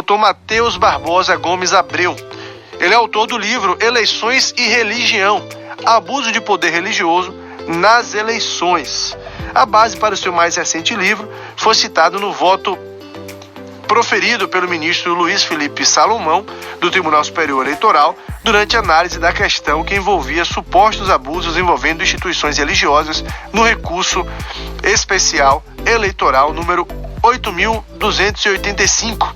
Dr. Matheus Barbosa Gomes Abreu. Ele é autor do livro Eleições e Religião, Abuso de Poder Religioso nas Eleições. A base para o seu mais recente livro foi citado no voto proferido pelo ministro Luiz Felipe Salomão, do Tribunal Superior Eleitoral, durante a análise da questão que envolvia supostos abusos envolvendo instituições religiosas no recurso especial eleitoral número 8.285.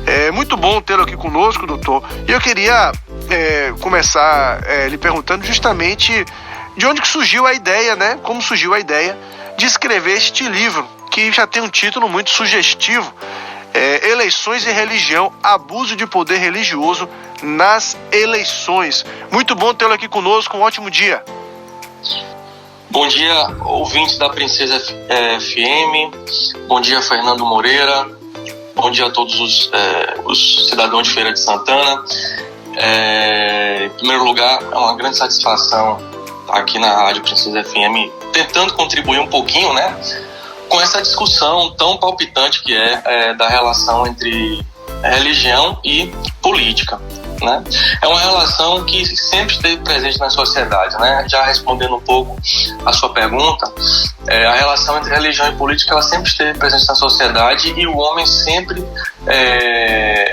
É muito bom tê-lo aqui conosco, doutor. E eu queria começar lhe perguntando justamente de onde que surgiu a ideia, né? Como surgiu a ideia de escrever este livro, que já tem um título muito sugestivo, Eleições e Religião, Abuso de Poder Religioso nas Eleições. Muito bom tê-lo aqui conosco, um ótimo dia. Bom dia, ouvintes da Princesa FM, bom dia, Fernando Moreira, bom dia a todos os cidadãos de Feira de Santana. Em primeiro lugar, é uma grande satisfação estar aqui na Rádio Princesa FM, tentando contribuir um pouquinho, né, com essa discussão tão palpitante que da relação entre religião e política, né? É uma relação que sempre esteve presente na sociedade, né? Já respondendo um pouco a sua pergunta, a relação entre religião e política, ela sempre esteve presente na sociedade e o homem sempre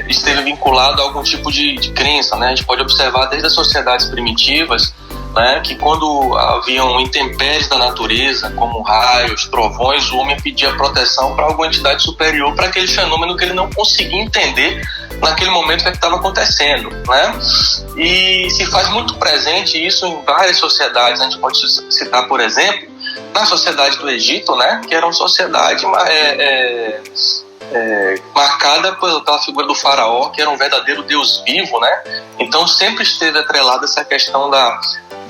esteve vinculado a algum tipo de crença, né? A gente pode observar desde as sociedades primitivas, né, que quando haviam intempéries da natureza, como raios, trovões, o homem pedia proteção para alguma entidade superior para aquele fenômeno que ele não conseguia entender naquele momento o que estava acontecendo, né? E se faz muito presente isso em várias sociedades. A gente pode citar, por exemplo, na sociedade do Egito, né, que era uma sociedade marcada pela figura do faraó, que era um verdadeiro Deus vivo, né? Então sempre esteve atrelada essa questão da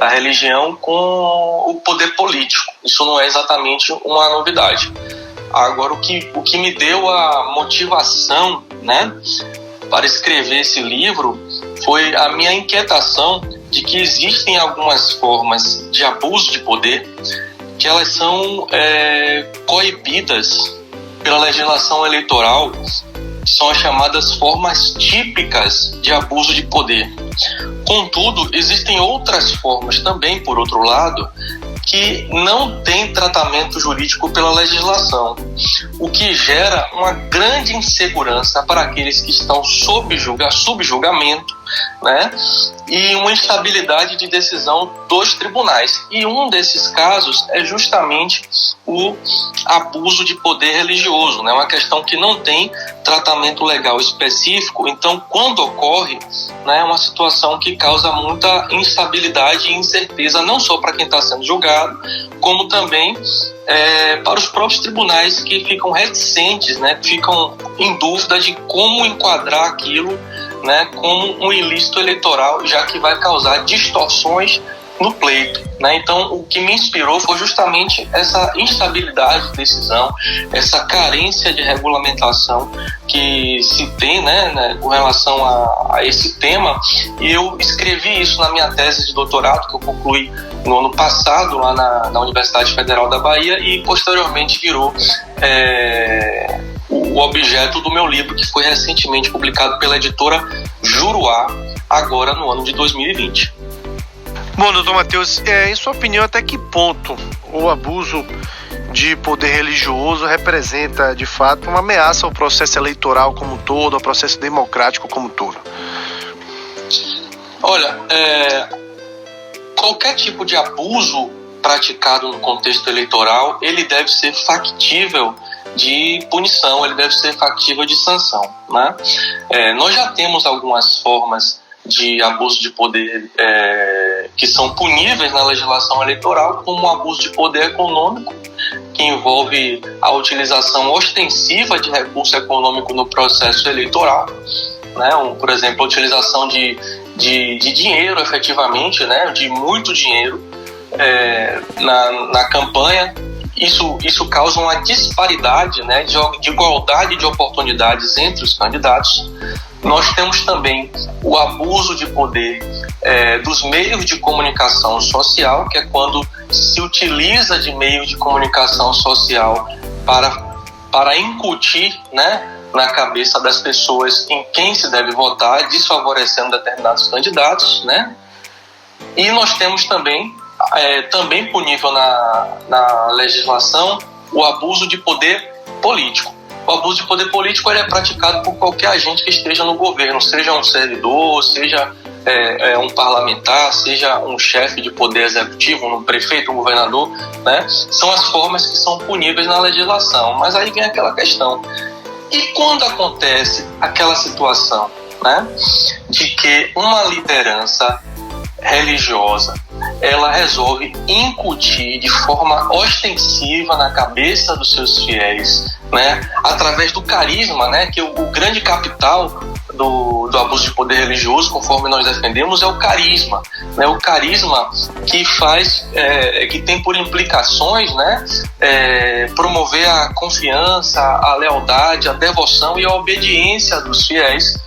religião com o poder político. Isso não é exatamente uma novidade. Agora, o que me deu a motivação, né, para escrever esse livro foi a minha inquietação de que existem algumas formas de abuso de poder que elas são coibidas pela legislação eleitoral, que são as chamadas formas típicas de abuso de poder. Contudo, existem outras formas também, por outro lado, que não têm tratamento jurídico pela legislação, o que gera uma grande insegurança para aqueles que estão sob julgamento, né? E uma instabilidade de decisão dos tribunais. E um desses casos é justamente o abuso de poder religioso, né? Uma questão que não tem tratamento legal específico. Então, quando ocorre, né, é uma situação que causa muita instabilidade e incerteza, não só para quem está sendo julgado, como também para os próprios tribunais, que ficam reticentes, né, ficam em dúvida de como enquadrar aquilo, né, como um ilícito eleitoral, já que vai causar distorções no pleito, né? Então, o que me inspirou foi justamente essa instabilidade de decisão, essa carência de regulamentação que se tem, né, com relação a esse tema. E eu escrevi isso na minha tese de doutorado, que eu concluí no ano passado lá na Universidade Federal da Bahia, e posteriormente virou o objeto do meu livro, que foi recentemente publicado pela editora Juruá, agora no ano de 2020. Bom, doutor Matheus, em sua opinião, até que ponto o abuso de poder religioso representa, de fato, uma ameaça ao processo eleitoral como um todo, ao processo democrático como um todo? Olha, qualquer tipo de abuso praticado no contexto eleitoral, ele deve ser factível de punição, ele deve ser factível de sanção, né? Nós já temos algumas formas de abuso de poder que são puníveis na legislação eleitoral, como o abuso de poder econômico, que envolve a utilização ostensiva de recurso econômico no processo eleitoral, né? Por exemplo, a utilização de dinheiro efetivamente, né? De muito dinheiro na campanha. Isso causa uma disparidade, né? de igualdade de oportunidades entre os candidatos. Nós temos também o abuso de poder dos meios de comunicação social, que é quando se utiliza de meios de comunicação social para incutir, né, na cabeça das pessoas em quem se deve votar, desfavorecendo determinados candidatos, né? E nós temos também punível na legislação, o abuso de poder político. O abuso de poder político ele é praticado por qualquer agente que esteja no governo, seja um servidor, seja um parlamentar, seja um chefe de poder executivo, um prefeito, um governador, né? São as formas que são puníveis na legislação. Mas aí vem aquela questão: e quando acontece aquela situação, né, de que uma liderança religiosa ela resolve incutir de forma ostensiva na cabeça dos seus fiéis, né, através do carisma, né, que o grande capital do abuso de poder religioso, conforme nós defendemos, é o carisma, né, o carisma que faz, que tem por implicações, né, promover a confiança, a lealdade, a devoção e a obediência dos fiéis,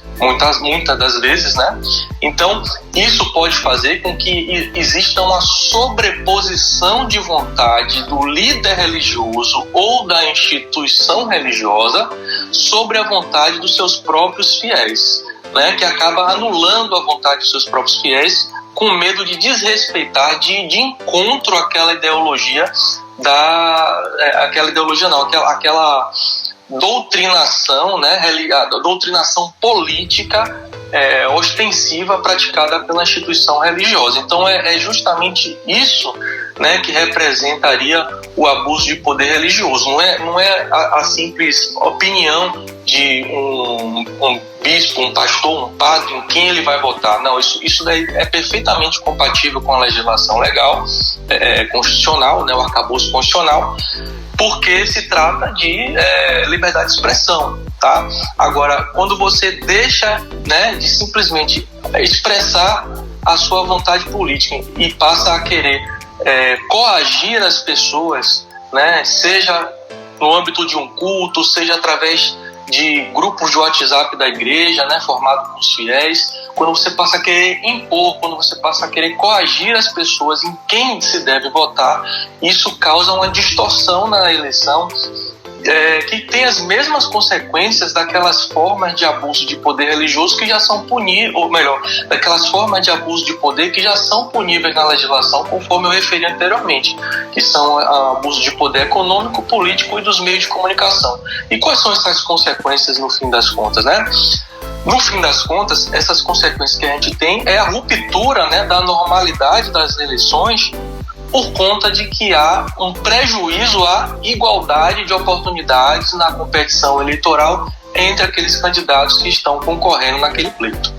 muitas das vezes, né? Então, isso pode fazer com que exista uma sobreposição de vontade do líder religioso ou da instituição religiosa sobre a vontade dos seus próprios fiéis, né? Que acaba anulando a vontade dos seus próprios fiéis com medo de desrespeitar, de encontro àquela ideologia aquela doutrinação, né, a doutrinação política ostensiva praticada pela instituição religiosa. Então é justamente isso, né, que representaria o abuso de poder religioso. Não é a simples opinião de um bispo, um pastor, um padre, em quem ele vai votar. Não, isso daí é perfeitamente compatível com a legislação legal, constitucional, né, o arcabouço constitucional, porque se trata de liberdade de expressão, tá? Agora, quando você deixa, né, de simplesmente expressar a sua vontade política e passa a querer coagir as pessoas, né, seja no âmbito de um culto, seja através de grupos de WhatsApp da igreja, né, formado com os fiéis, quando você passa a querer impor, quando você passa a querer coagir as pessoas em quem se deve votar, isso causa uma distorção na eleição, que tem as mesmas consequências daquelas formas de abuso de poder religioso que já são puníveis, ou melhor, daquelas formas de abuso de poder que já são puníveis na legislação, conforme eu referi anteriormente, que são abuso de poder econômico, político e dos meios de comunicação. E quais são essas consequências no fim das contas, né? No fim das contas, essas consequências que a gente tem é a ruptura, né, da normalidade das eleições, por conta de que há um prejuízo à igualdade de oportunidades na competição eleitoral entre aqueles candidatos que estão concorrendo naquele pleito.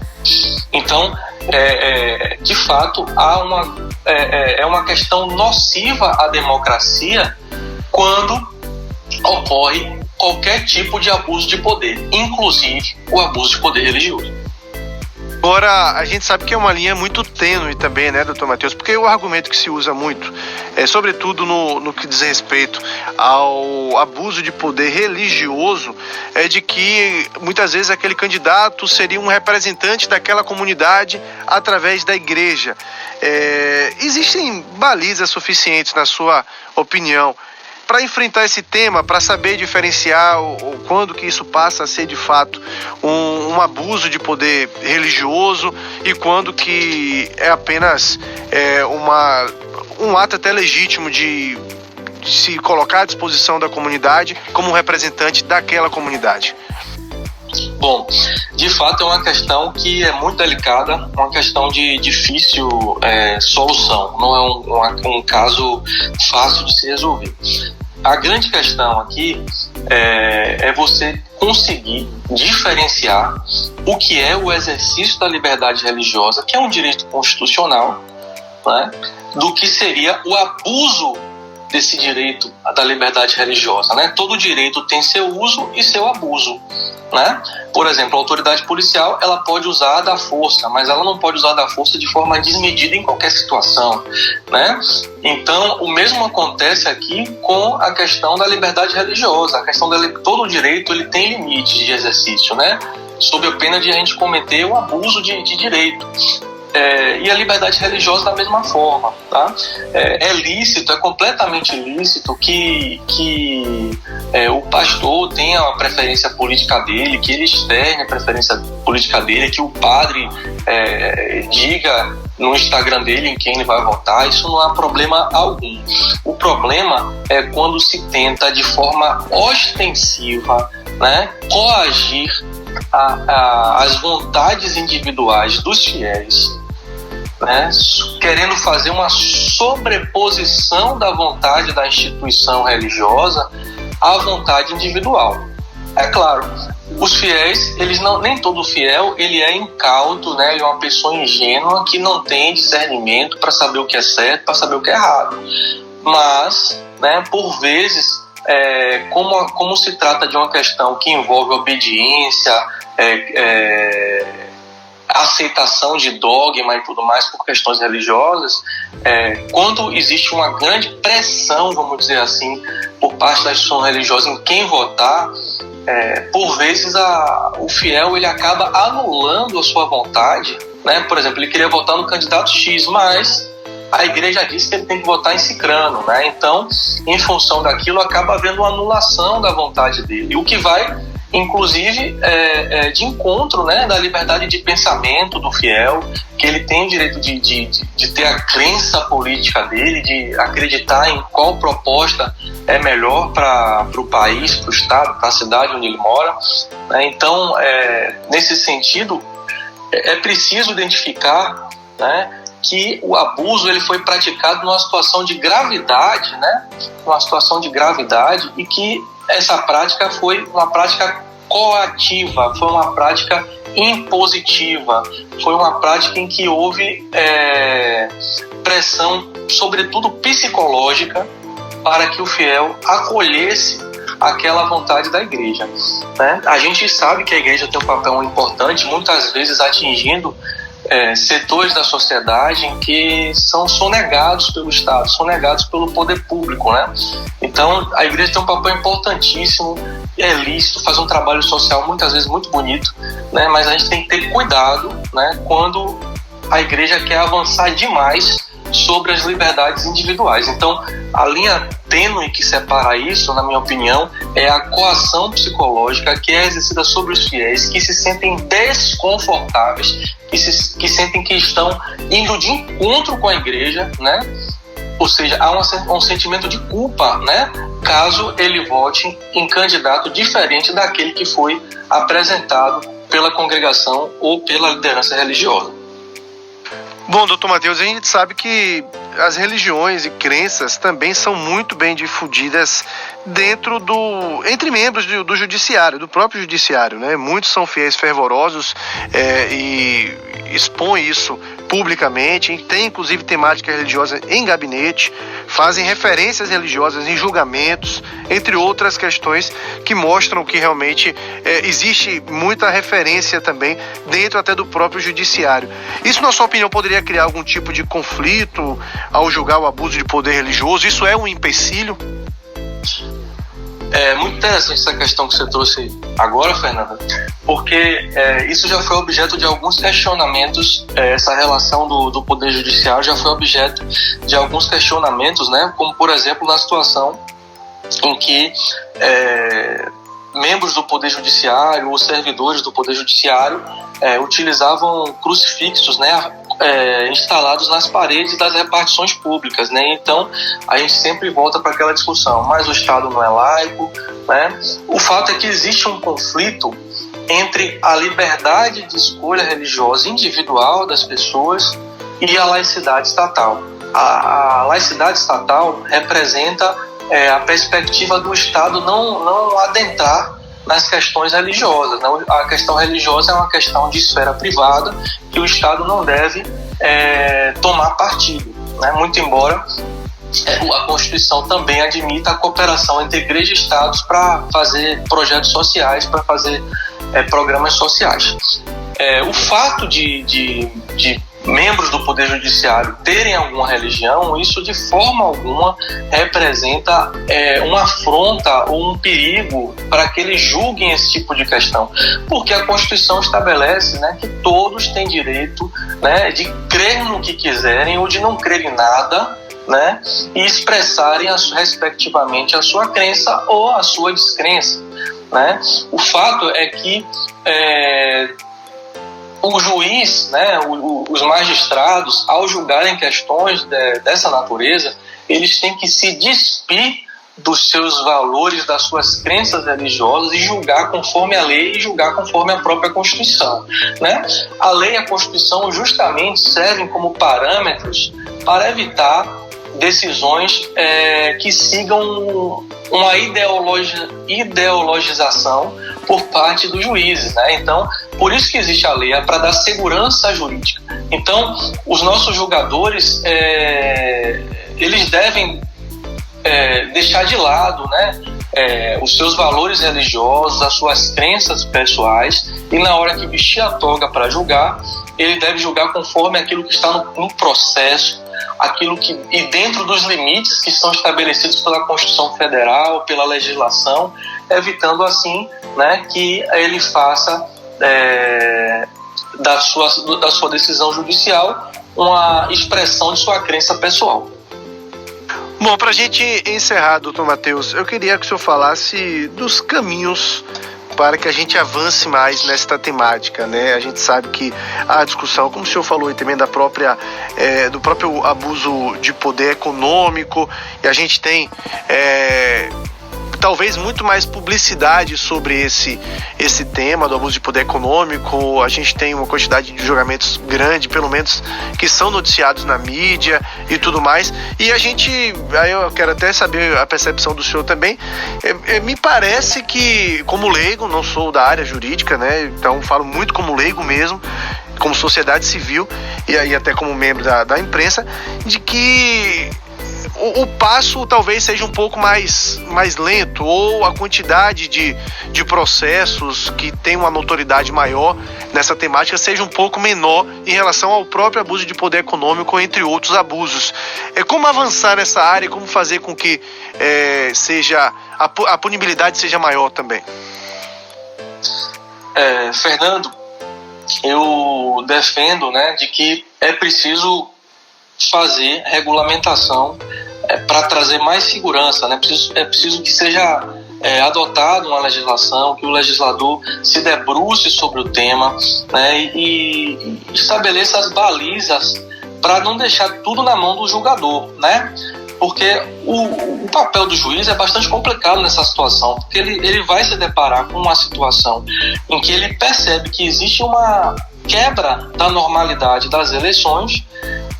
Então, de fato, é uma questão nociva à democracia quando ocorre qualquer tipo de abuso de poder, inclusive o abuso de poder religioso. Agora, a gente sabe que é uma linha muito tênue também, né, doutor Matheus? Porque o argumento que se usa muito, sobretudo no que diz respeito ao abuso de poder religioso, é de que muitas vezes aquele candidato seria um representante daquela comunidade através da igreja. Existem balizas suficientes, na sua opinião, para enfrentar esse tema, para saber diferenciar quando que isso passa a ser de fato um abuso de poder religioso e quando que é apenas um ato até legítimo de se colocar à disposição da comunidade como um representante daquela comunidade? Bom, de fato é uma questão que é muito delicada, uma questão de difícil solução, não é um caso fácil de se resolver. A grande questão aqui é você conseguir diferenciar o que é o exercício da liberdade religiosa, que é um direito constitucional, né, do que seria o abuso desse direito da liberdade religiosa, né? Todo direito tem seu uso e seu abuso, né? Por exemplo, a autoridade policial, ela pode usar da força, mas ela não pode usar da força de forma desmedida em qualquer situação, né? Então, o mesmo acontece aqui com a questão da liberdade religiosa. A questão todo direito, ele tem limites de exercício, né? Sob a pena de a gente cometer o abuso de direito. E a liberdade religiosa da mesma forma, tá? É lícito, é completamente lícito que o pastor tenha a preferência política dele, que ele externe a preferência política dele, que o padre diga no Instagram dele em quem ele vai votar. Isso não há problema algum. O problema é quando se tenta de forma ostensiva, né, coagir as vontades individuais dos fiéis, né, querendo fazer uma sobreposição da vontade da instituição religiosa à vontade individual. É claro, os fiéis, nem todo fiel ele é incauto, né, ele é uma pessoa ingênua que não tem discernimento para saber o que é certo, para saber o que é errado. Mas, né, por vezes, como se trata de uma questão que envolve obediência, aceitação de dogma e tudo mais por questões religiosas, quando existe uma grande pressão, vamos dizer assim, por parte da instituição religiosa em quem votar, por vezes o fiel ele acaba anulando a sua vontade, né? Por exemplo, ele queria votar no candidato X, mas a igreja disse que ele tem que votar em cicrano, né? Então, em função daquilo, acaba havendo uma anulação da vontade dele, o que vai, inclusive, de encontro, né, da liberdade de pensamento do fiel, que ele tem o direito de ter a crença política dele, de acreditar em qual proposta é melhor para o país, para o estado, para a cidade onde ele mora, né? Então, nesse sentido, é preciso identificar, né, que o abuso ele foi praticado numa situação de gravidade, né? Uma situação de gravidade, e que essa prática foi uma prática coativa, foi uma prática impositiva, foi uma prática em que houve pressão, sobretudo psicológica, para que o fiel acolhesse aquela vontade da igreja, né? A gente sabe que a igreja tem um papel importante, muitas vezes atingindo setores da sociedade em que são sonegados pelo Estado, sonegados pelo poder público, né? Então, a igreja tem um papel importantíssimo, é lícito, faz um trabalho social muitas vezes muito bonito, né? Mas a gente tem que ter cuidado, né, quando a igreja quer avançar demais sobre as liberdades individuais. Então, a linha tênue que separa isso, na minha opinião, é a coação psicológica que é exercida sobre os fiéis que se sentem desconfortáveis, que sentem que estão indo de encontro com a igreja, né? Ou seja, há um sentimento de culpa, né, caso ele vote em candidato diferente daquele que foi apresentado pela congregação ou pela liderança religiosa. Bom, doutor Matheus, a gente sabe que as religiões e crenças também são muito bem difundidas entre membros do judiciário, do próprio judiciário, né? Muitos são fiéis fervorosos e expõem isso publicamente, tem inclusive temática religiosa em gabinete, fazem referências religiosas em julgamentos, entre outras questões que mostram que realmente existe muita referência também dentro até do próprio judiciário. Isso, na sua opinião, poderia criar algum tipo de conflito ao julgar o abuso de poder religioso? Isso é um empecilho? É muito interessante essa questão que você trouxe agora, Fernanda, porque isso já foi objeto de alguns questionamentos, essa relação do Poder Judiciário já foi objeto de alguns questionamentos, né? Como, por exemplo, na situação em que membros do Poder Judiciário ou servidores do Poder Judiciário utilizavam crucifixos, né, instalados nas paredes das repartições públicas, né? Então a gente sempre volta para aquela discussão, mas o Estado não é laico, né? O fato é que existe um conflito entre a liberdade de escolha religiosa individual das pessoas e a laicidade estatal. A laicidade estatal representa a perspectiva do Estado não adentrar nas questões religiosas. A questão religiosa é uma questão de esfera privada que o Estado não deve tomar partido, né? Muito embora a Constituição também admita a cooperação entre igreja e Estados para fazer projetos sociais, para fazer programas sociais. O fato de membros do Poder Judiciário terem alguma religião, isso de forma alguma representa uma afronta ou um perigo para que eles julguem esse tipo de questão, porque a Constituição estabelece, né, que todos têm direito, né, de crer no que quiserem ou de não crer em nada, né, e expressarem respectivamente a sua crença ou a sua descrença, né? O fato é que o juiz, né, os magistrados, ao julgarem questões dessa natureza, eles têm que se despir dos seus valores, das suas crenças religiosas e julgar conforme a lei e julgar conforme a própria Constituição, né? A lei e a Constituição justamente servem como parâmetros para evitar decisões que sigam uma ideologização por parte dos juízes, né? Então, por isso que existe a lei, é para dar segurança jurídica. Então, os nossos julgadores, eles devem deixar de lado, né, os seus valores religiosos, as suas crenças pessoais, e na hora que vestir a toga para julgar, ele deve julgar conforme aquilo que está no processo, e dentro dos limites que são estabelecidos pela Constituição Federal, pela legislação, evitando assim, né, que ele faça da sua decisão judicial uma expressão de sua crença pessoal. Bom, para a gente encerrar, doutor Matheus, eu queria que o senhor falasse dos caminhos para que a gente avance mais nesta temática, né? A gente sabe que a discussão, como o senhor falou, e também do próprio abuso de poder econômico, e a gente tem talvez muito mais publicidade sobre esse tema do abuso de poder econômico. A gente tem uma quantidade de julgamentos grande, pelo menos que são noticiados na mídia e tudo mais, e aí eu quero até saber a percepção do senhor também. Me parece que, como leigo, não sou da área jurídica, né, então falo muito como leigo mesmo, como sociedade civil e aí até como membro da imprensa, de que o passo talvez seja um pouco mais lento, ou a quantidade de processos que tem uma notoriedade maior nessa temática seja um pouco menor em relação ao próprio abuso de poder econômico, entre outros abusos. Como avançar nessa área e como fazer com que a punibilidade seja maior também? Fernando, eu defendo, né, de que é preciso fazer regulamentação para trazer mais segurança, né? É preciso que seja adotada uma legislação, que o legislador se debruce sobre o tema, né, e estabeleça as balizas para não deixar tudo na mão do julgador, né? Porque o papel do juiz é bastante complicado nessa situação, porque ele vai se deparar com uma situação em que ele percebe que existe uma quebra da normalidade das eleições,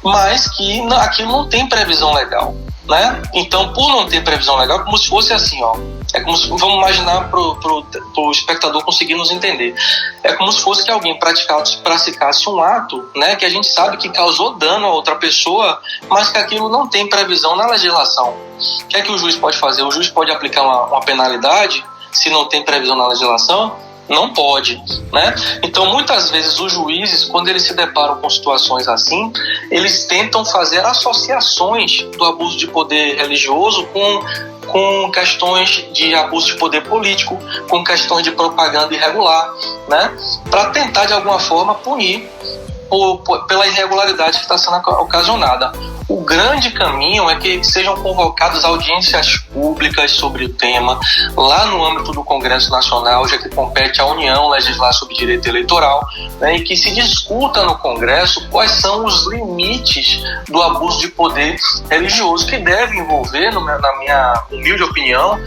mas que aquilo não tem previsão legal, né? Então, por não ter previsão legal, como se fosse assim, ó, vamos imaginar para o espectador conseguir nos entender. É como se fosse que alguém praticasse um ato, né, que a gente sabe que causou dano a outra pessoa, mas que aquilo não tem previsão na legislação. O que é que o juiz pode fazer? O juiz pode aplicar uma penalidade se não tem previsão na legislação? Não pode, né? Então, muitas vezes os juízes, quando eles se deparam com situações assim, eles tentam fazer associações do abuso de poder religioso com questões de abuso de poder político, com questões de propaganda irregular, né? Para tentar de alguma forma punir pela irregularidade que está sendo ocasionada. O grande caminho é que sejam convocadas audiências públicas sobre o tema, lá no âmbito do Congresso Nacional, já que compete à União legislar sobre direito eleitoral, né, e que se discuta no Congresso quais são os limites do abuso de poder religioso, que deve envolver, na minha humilde opinião,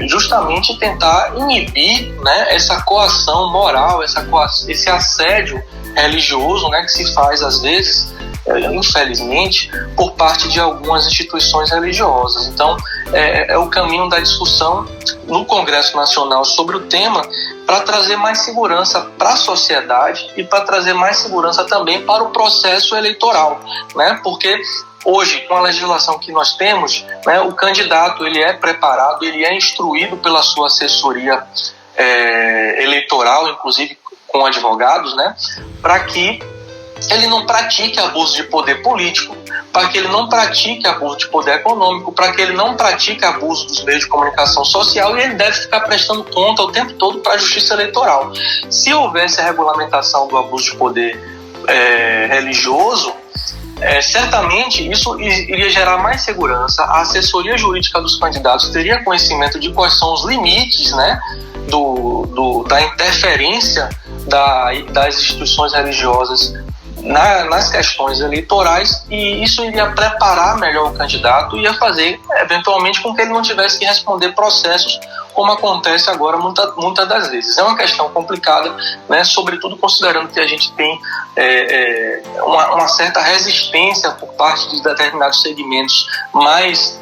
justamente tentar inibir, né, essa coação moral, esse assédio religioso, né, que se faz às vezes, infelizmente, por parte de algumas instituições religiosas. Então, é o caminho da discussão no Congresso Nacional sobre o tema, para trazer mais segurança para a sociedade e para trazer mais segurança também para o processo eleitoral, né? Porque hoje, com a legislação que nós temos, né, o candidato ele é preparado, ele é instruído pela sua assessoria eleitoral, inclusive com advogados, né, para que ele não pratique abuso de poder político, para que ele não pratique abuso de poder econômico, para que ele não pratique abuso dos meios de comunicação social, e ele deve ficar prestando conta o tempo todo para a Justiça Eleitoral. Se houvesse a regulamentação do abuso de poder religioso, certamente isso iria gerar mais segurança. A assessoria jurídica dos candidatos teria conhecimento de quais são os limites, né, da interferência das instituições religiosas nas questões eleitorais, e isso iria preparar melhor o candidato e ia fazer, eventualmente, com que ele não tivesse que responder processos, como acontece agora muitas das vezes. É uma questão complicada, né, sobretudo considerando que a gente tem uma certa resistência por parte de determinados segmentos mais,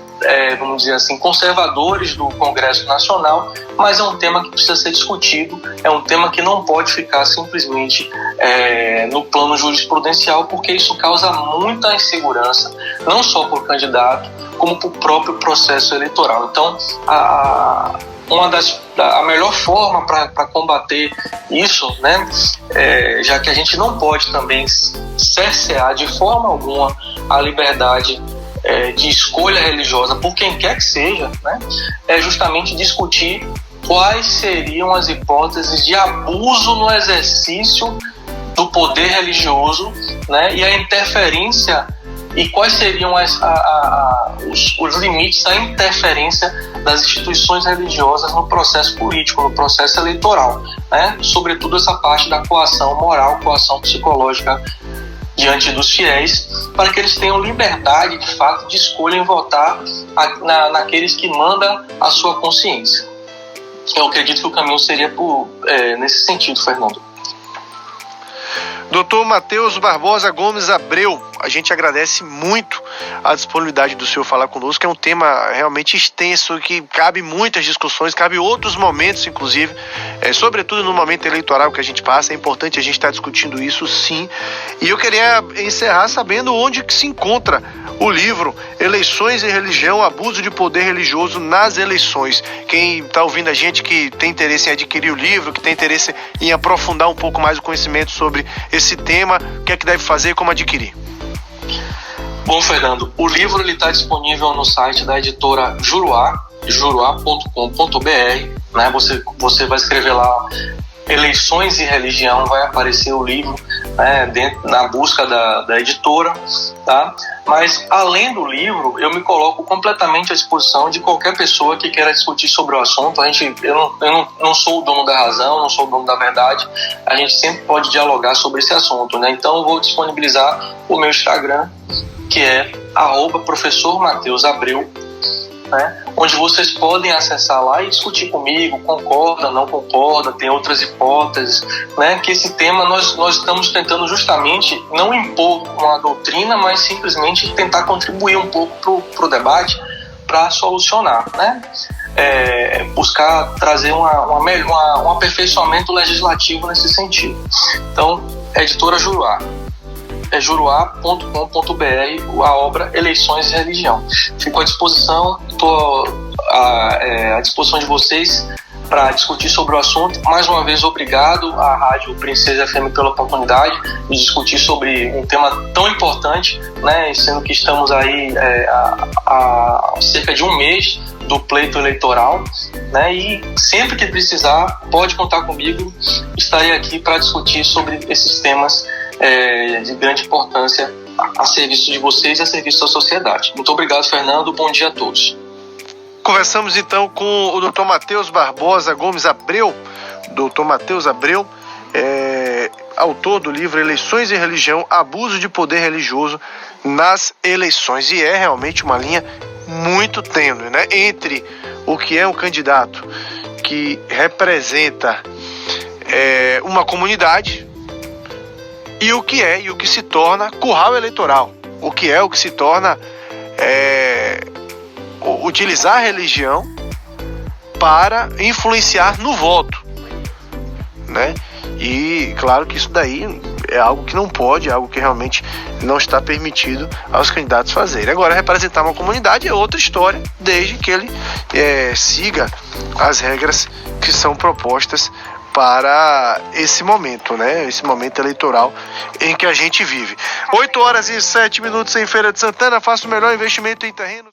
vamos dizer assim, conservadores do Congresso Nacional, mas é um tema que precisa ser discutido, é um tema que não pode ficar simplesmente no plano jurisprudencial, porque isso causa muita insegurança, não só para o candidato, como para o próprio processo eleitoral. Então, a melhor forma para combater isso, né, já que a gente não pode também cercear de forma alguma a liberdade de escolha religiosa por quem quer que seja, né, é justamente discutir quais seriam as hipóteses de abuso no exercício do poder religioso, né, e a interferência, e quais seriam os limites da interferência das instituições religiosas no processo político, no processo eleitoral, né, sobretudo essa parte da coação moral, coação psicológica diante dos fiéis, para que eles tenham liberdade, de fato, de escolha em votar naqueles que mandam a sua consciência. Eu acredito que o caminho seria nesse sentido, Fernando. Dr. Matheus Barbosa Gomes Abreu, a gente agradece muito a disponibilidade do senhor falar conosco. É um tema realmente extenso, que cabe muitas discussões, cabe outros momentos, inclusive, sobretudo no momento eleitoral que a gente passa. É importante a gente estar discutindo isso, sim. E eu queria encerrar sabendo onde que se encontra o livro Eleições e Religião, Abuso de Poder Religioso nas Eleições. Quem está ouvindo a gente, que tem interesse em adquirir o livro, que tem interesse em aprofundar um pouco mais o conhecimento sobre esse tema, o que é que deve fazer, como adquirir? Bom, Fernando, o livro está disponível no site da editora Juruá, juruá.com.br, né? Você vai escrever lá Eleições e Religião, vai aparecer o livro, né, na busca da editora, tá? Mas, além do livro, eu me coloco completamente à disposição de qualquer pessoa que queira discutir sobre o assunto. Eu não sou o dono da razão, não sou o dono da verdade, a gente sempre pode dialogar sobre esse assunto, né? Então, eu vou disponibilizar o meu Instagram, que é @professormateusabreu, né, onde vocês podem acessar lá e discutir comigo, concorda, não concorda, tem outras hipóteses, né, que esse tema nós estamos tentando justamente não impor uma doutrina, mas simplesmente tentar contribuir um pouco para o debate, para solucionar, né, buscar trazer um aperfeiçoamento legislativo nesse sentido. Então, editora Juruá. É juruá.com.br, a obra Eleições e Religião. Fico à disposição, estou à disposição de vocês para discutir sobre o assunto. Mais uma vez, obrigado à Rádio Princesa FM pela oportunidade de discutir sobre um tema tão importante, né, sendo que estamos aí há cerca de um mês do pleito eleitoral, né, e sempre que precisar, pode contar comigo, estarei aqui para discutir sobre esses temas de grande importância a serviço de vocês e a serviço da sociedade. Muito obrigado, Fernando. Bom dia a todos. Conversamos então com o Dr. Matheus Barbosa Gomes Abreu. Dr. Matheus Abreu, autor do livro Eleições e Religião, Abuso de Poder Religioso nas Eleições. E é realmente uma linha muito tênue, né, entre o que é um candidato que representa uma comunidade e o que se torna curral eleitoral, o que se torna utilizar a religião para influenciar no voto, né? E claro que isso daí é algo que não pode, algo que realmente não está permitido aos candidatos fazerem. Agora, representar uma comunidade é outra história, desde que ele siga as regras que são propostas para esse momento, né? Esse momento eleitoral em que a gente vive. 8 horas e 7 minutos em Feira de Santana. Faça o melhor investimento em terreno.